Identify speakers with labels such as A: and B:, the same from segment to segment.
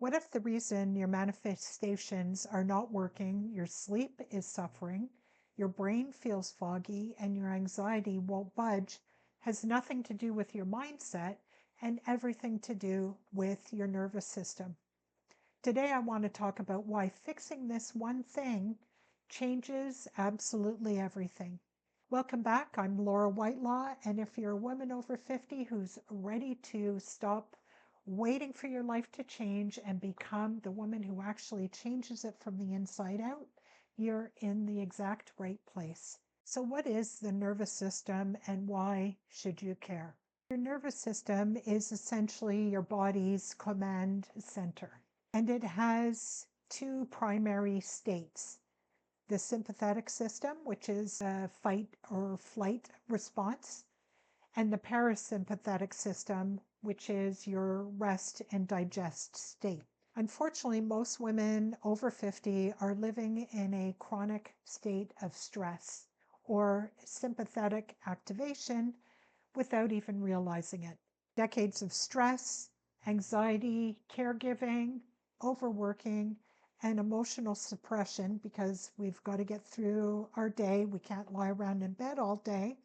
A: What if the reason your manifestations are not working, your sleep is suffering, your brain feels foggy, and your anxiety won't budge, has nothing to do with your mindset and everything to do with your nervous system? Today, I want to talk about why fixing this one thing changes absolutely everything. Welcome back. I'm Laura Whitelaw, and if you're a woman over 50 who's ready to stop waiting for your life to change and become the woman who actually changes it from the inside out, you're in the exact right place. So, what is the nervous system and why should you care? Your nervous system is essentially your body's command center, and it has two primary states: the sympathetic system, which is a fight or flight response, and the parasympathetic system, which is your rest and digest state. Unfortunately, most women over 50 are living in a chronic state of stress or sympathetic activation without even realizing it. Decades of stress, anxiety, caregiving, overworking, and emotional suppression, because we've got to get through our day. We can't lie around in bed all day.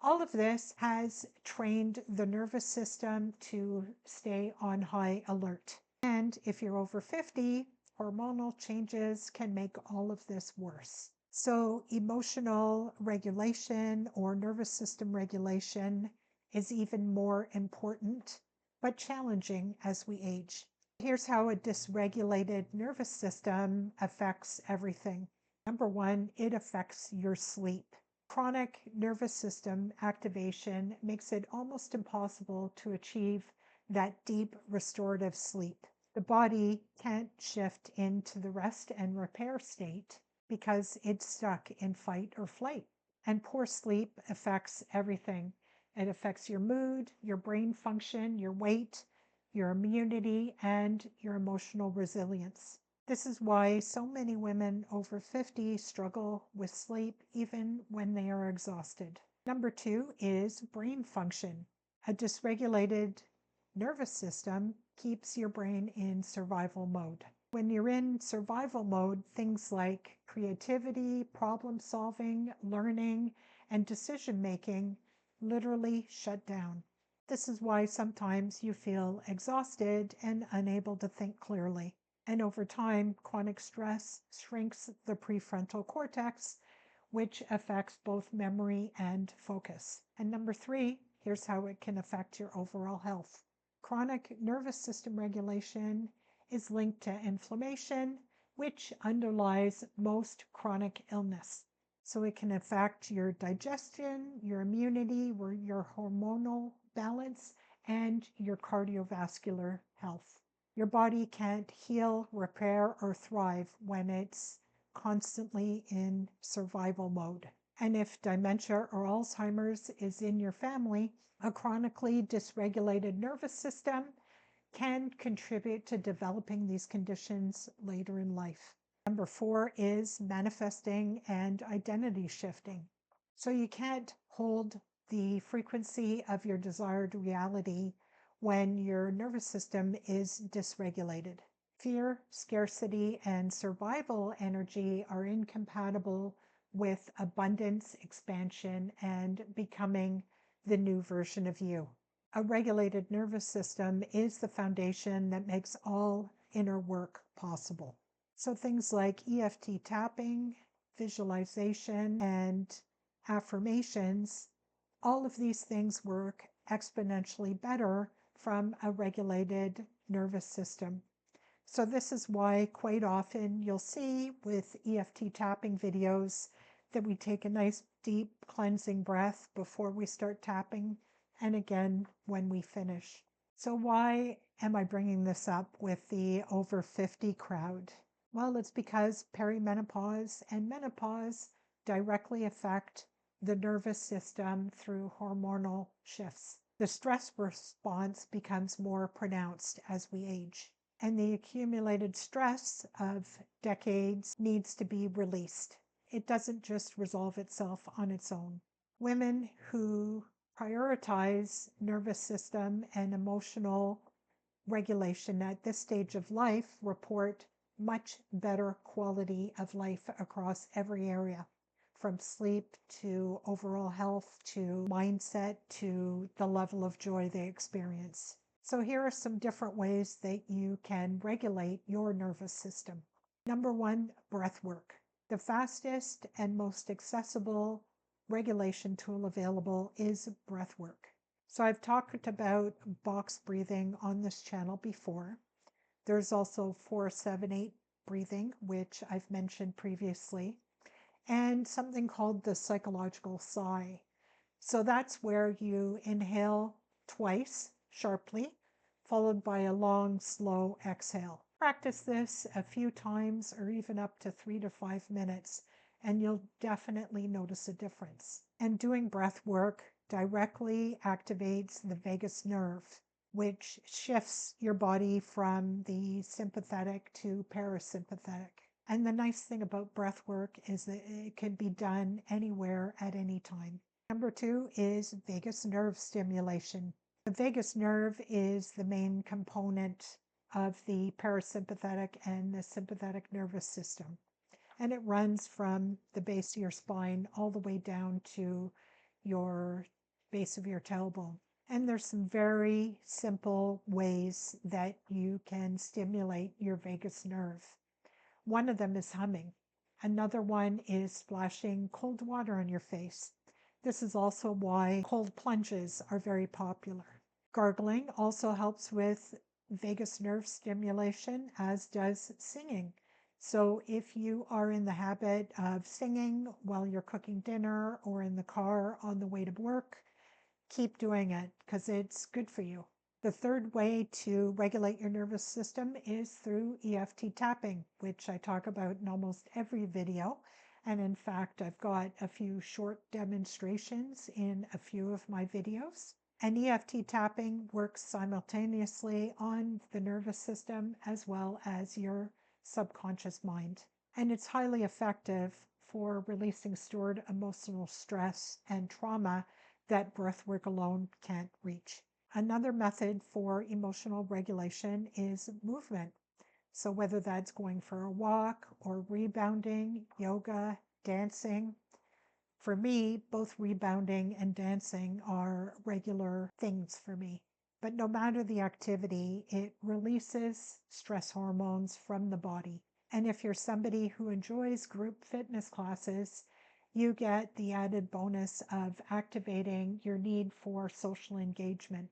A: All of this has trained the nervous system to stay on high alert. And if you're over 50, hormonal changes can make all of this worse. So, emotional regulation or nervous system regulation is even more important, but challenging as we age. Here's how a dysregulated nervous system affects everything. Number one, it affects your sleep. Chronic nervous system activation makes it almost impossible to achieve that deep restorative sleep. The body can't shift into the rest and repair state because it's stuck in fight or flight. And poor sleep affects everything. It affects your mood, your brain function, your weight, your immunity, and your emotional resilience. This is why so many women over 50 struggle with sleep even when they are exhausted. Number two is brain function. A dysregulated nervous system keeps your brain in survival mode. When you're in survival mode, things like creativity, problem solving, learning, and decision making literally shut down. This is why sometimes you feel exhausted and unable to think clearly. And over time, chronic stress shrinks the prefrontal cortex, which affects both memory and focus. And number three, here's how it can affect your overall health. Chronic nervous system regulation is linked to inflammation, which underlies most chronic illness. So it can affect your digestion, your immunity, your hormonal balance, and your cardiovascular health. Your body can't heal, repair, or thrive when it's constantly in survival mode. And if dementia or Alzheimer's is in your family, a chronically dysregulated nervous system can contribute to developing these conditions later in life. Number four is manifesting and identity shifting. So you can't hold the frequency of your desired reality when your nervous system is dysregulated. Fear, scarcity, and survival energy are incompatible with abundance, expansion, and becoming the new version of you. A regulated nervous system is the foundation that makes all inner work possible. So things like EFT tapping, visualization, and affirmations, all of these things work exponentially better from a regulated nervous system. So this is why quite often you'll see with EFT tapping videos that we take a nice deep cleansing breath before we start tapping, and again when we finish. So why am I bringing this up with the over 50 crowd? Well, it's because perimenopause and menopause directly affect the nervous system through hormonal shifts. The stress response becomes more pronounced as we age, and the accumulated stress of decades needs to be released. It doesn't just resolve itself on its own. Women who prioritize nervous system and emotional regulation at this stage of life report much better quality of life across every area, from sleep to overall health to mindset to the level of joy they experience. So here are some different ways that you can regulate your nervous system. Number one, breath work. The fastest and most accessible regulation tool available is breath work. So I've talked about box breathing on this channel before. There's also 4-7-8 breathing, which I've mentioned previously, and something called the psychological sigh. So that's where you inhale twice sharply, followed by a long, slow exhale. Practice this a few times or even up to 3 to 5 minutes, and you'll definitely notice a difference. And doing breath work directly activates the vagus nerve, which shifts your body from the sympathetic to parasympathetic. And the nice thing about breath work is that it can be done anywhere at any time. Number two is vagus nerve stimulation. The vagus nerve is the main component of the parasympathetic and the sympathetic nervous system. And it runs from the base of your spine all the way down to your base of your tailbone. And there's some very simple ways that you can stimulate your vagus nerve. One of them is humming. Another one is splashing cold water on your face. This is also why cold plunges are very popular. Gargling also helps with vagus nerve stimulation, as does singing. So if you are in the habit of singing while you're cooking dinner or in the car on the way to work, keep doing it because it's good for you. The third way to regulate your nervous system is through EFT tapping, which I talk about in almost every video. And in fact, I've got a few short demonstrations in a few of my videos. And EFT tapping works simultaneously on the nervous system as well as your subconscious mind. And it's highly effective for releasing stored emotional stress and trauma that breath work alone can't reach. Another method for emotional regulation is movement. So whether that's going for a walk or rebounding, yoga, dancing. For me, both rebounding and dancing are regular things for me. But no matter the activity, it releases stress hormones from the body. And if you're somebody who enjoys group fitness classes, you get the added bonus of activating your need for social engagement.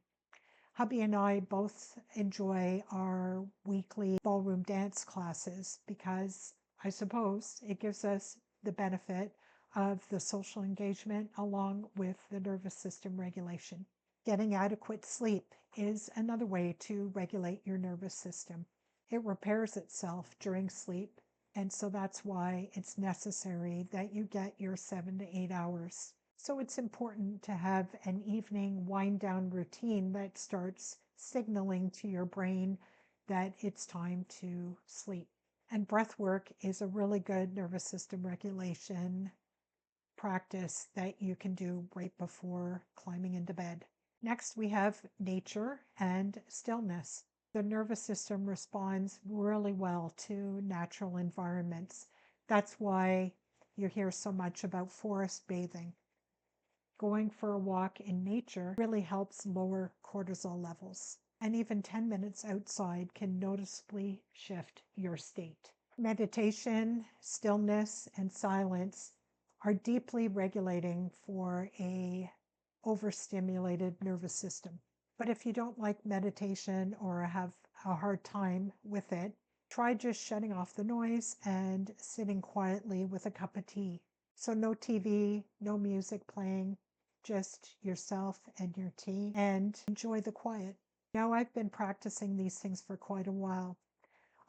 A: Hubby and I both enjoy our weekly ballroom dance classes because I suppose it gives us the benefit of the social engagement along with the nervous system regulation. Getting adequate sleep is another way to regulate your nervous system. It repairs itself during sleep, and so that's why it's necessary that you get your 7 to 8 hours. So it's important to have an evening wind down routine that starts signaling to your brain that it's time to sleep. And breath work is a really good nervous system regulation practice that you can do right before climbing into bed. Next, we have nature and stillness. The nervous system responds really well to natural environments. That's why you hear so much about forest bathing. Going for a walk in nature really helps lower cortisol levels. And even 10 minutes outside can noticeably shift your state. Meditation, stillness, and silence are deeply regulating for a overstimulated nervous system. But if you don't like meditation or have a hard time with it, try just shutting off the noise and sitting quietly with a cup of tea. So no TV, no music playing, just yourself and your tea, and enjoy the quiet. Now I've been practicing these things for quite a while.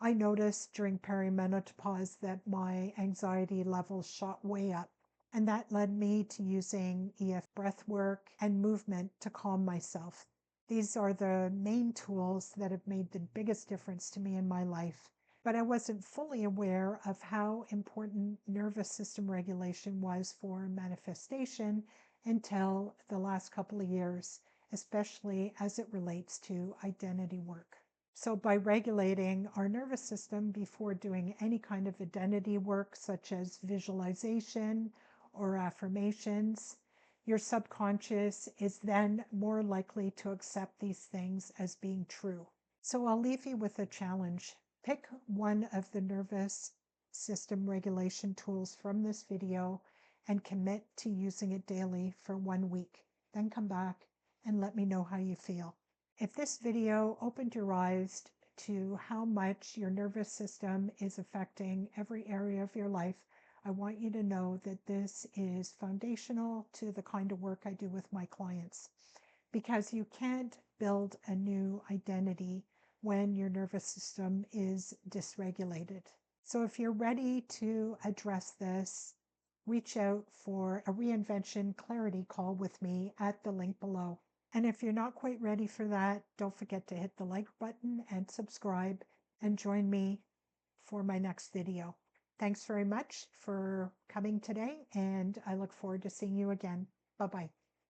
A: I noticed during perimenopause that my anxiety levels shot way up. And that led me to using EF breath work and movement to calm myself. These are the main tools that have made the biggest difference to me in my life. But I wasn't fully aware of how important nervous system regulation was for manifestation until the last couple of years, especially as it relates to identity work. So, by regulating our nervous system before doing any kind of identity work, such as visualization or affirmations, your subconscious is then more likely to accept these things as being true. So, I'll leave you with a challenge. Pick one of the nervous system regulation tools from this video and commit to using it daily for 1 week. Then come back and let me know how you feel. If this video opened your eyes to how much your nervous system is affecting every area of your life, I want you to know that this is foundational to the kind of work I do with my clients, because you can't build a new identity when your nervous system is dysregulated. So if you're ready to address this, reach out for a reinvention clarity call with me at the link below. And if you're not quite ready for that, don't forget to hit the like button and subscribe and join me for my next video. Thanks very much for coming today, and I look forward to seeing you again. Bye-bye.